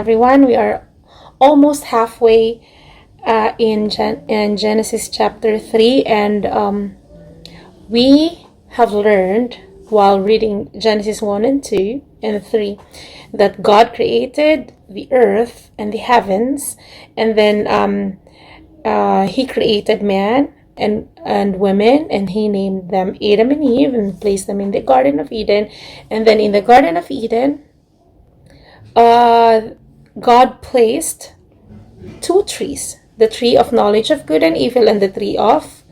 everyone. We are almost halfway in Genesis chapter 3, and we have learned while reading Genesis 1 and 2 and 3 that God created the earth and the heavens, and then He created man and women, and He named them Adam and Eve and placed them in the Garden of Eden. And then in the Garden of Eden, God placed two trees, the tree of knowledge of good and evil and the tree of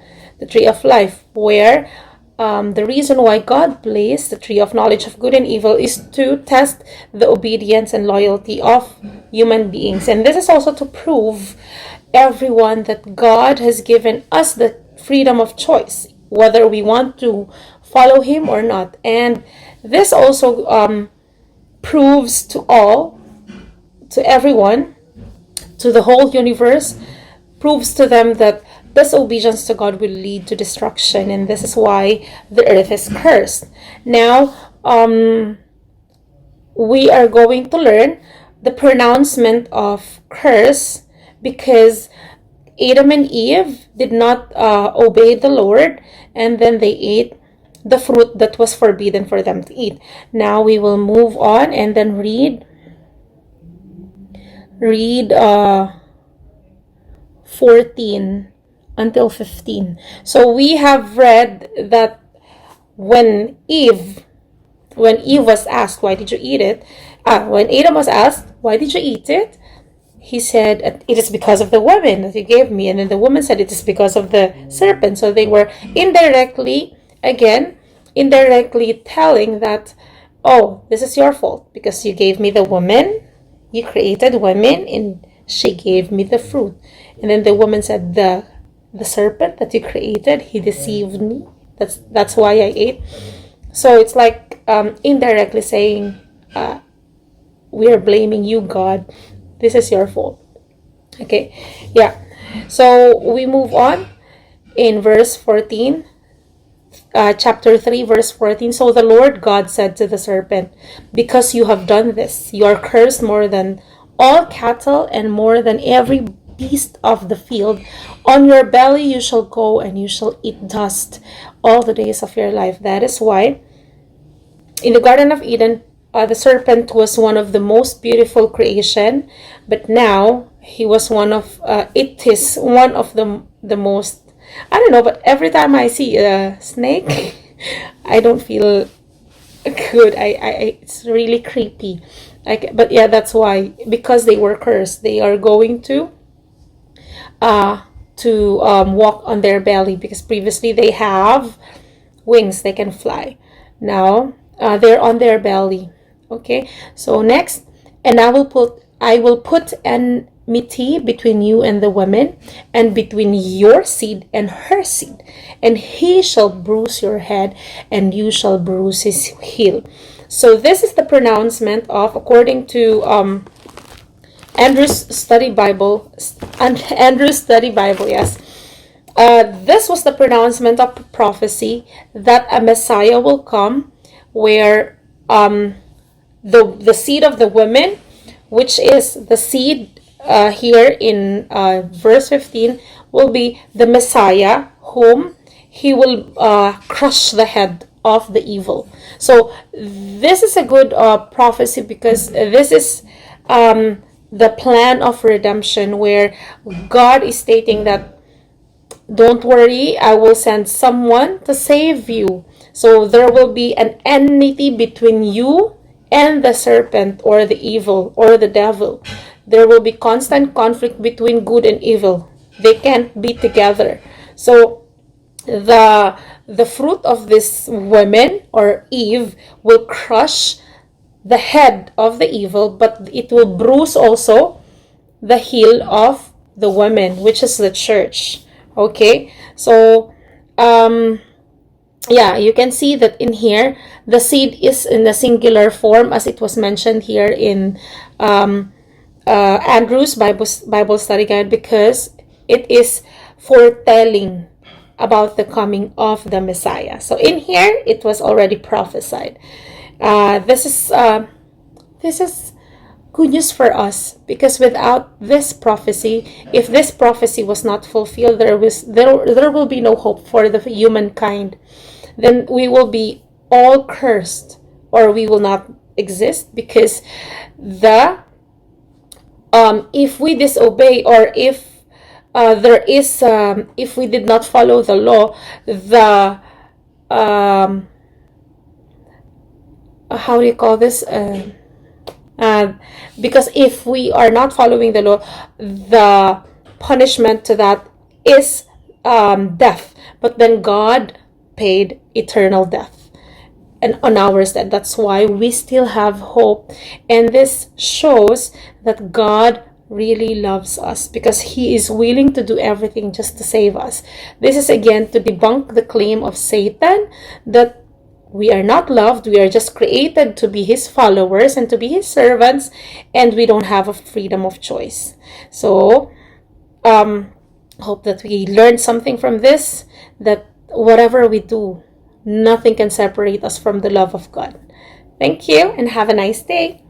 life, where the reason why God placed the tree of knowledge of good and evil is to test the obedience and loyalty of human beings. And this is also to prove everyone that God has given us the freedom of choice, whether we want to follow Him or not. And this also proves to everyone, to the whole universe, proves to them that disobedience to God will lead to destruction, and this is why the earth is cursed. Now, we are going to learn the pronouncement of curse because Adam and Eve did not obey the Lord, and then they ate the fruit that was forbidden for them to eat. Now we will move on and then read 14 until 15. So we have read that when Eve was asked, why did you eat it? When Adam was asked, why did you eat it? He said, it is because of the woman that you gave me. And then the woman said, it is because of the serpent. So they were indirectly telling that, oh, this is your fault because you gave me the woman, you created women, and she gave me the fruit. And then the woman said, the serpent that you created, he deceived me. That's why I ate. So it's like indirectly saying, we are blaming you, God. This is your fault. Okay, yeah. So we move on in verse 14. Chapter 3, verse 14. So the Lord God said to the serpent, because you have done this, you are cursed more than all cattle and more than every beast of the field. On your belly you shall go, and you shall eat dust all the days of your life. That is why in the Garden of Eden, the serpent was one of the most beautiful creation, but now he was it is one of the most, I don't know, but every time I see a snake, I don't feel good. It's really creepy. But yeah, that's why, because they were cursed, they are going to walk on their belly, because previously they have wings, they can fly. Now they're on their belly. Okay, so next, and I will put enmity between you and the woman, and between your seed and her seed, and he shall bruise your head, and you shall bruise his heel. So this is the pronouncement of, according to Andrew's Study Bible, yes. This was the pronouncement of prophecy that a Messiah will come, where the seed of the woman, which is the seed here in verse 15, will be the Messiah, whom he will crush the head of the evil. So this is a good prophecy, because this is the plan of redemption, where God is stating that, don't worry, I will send someone to save you. So there will be an enmity between you and the serpent, or the evil, or the devil. There will be constant conflict between good and evil. They can't be together. So the fruit of this woman, or Eve, will crush the head of the evil, but it will bruise also the heel of the woman, which is the church. Okay, so yeah, you can see that in here the seed is in the singular form, as it was mentioned here in Andrew's Bible Study Guide, because it is foretelling about the coming of the Messiah. So in here it was already prophesied. This is good news for us, because without this prophecy, if this prophecy was not fulfilled, there will be no hope for the humankind. Then we will be all cursed, or we will not exist, because the if we disobey, or if if we did not follow the law, the how do you call this, because if we are not following the law, the punishment to that is death. But then God paid eternal death and on our stead. That's why we still have hope. And this shows that God really loves us, because he is willing to do everything just to save us. This is again to debunk the claim of Satan that we are not loved, we are just created to be his followers and to be his servants, and we don't have a freedom of choice. So hope that we learned something from this, that whatever we do, nothing can separate us from the love of God. Thank you, and have a nice day.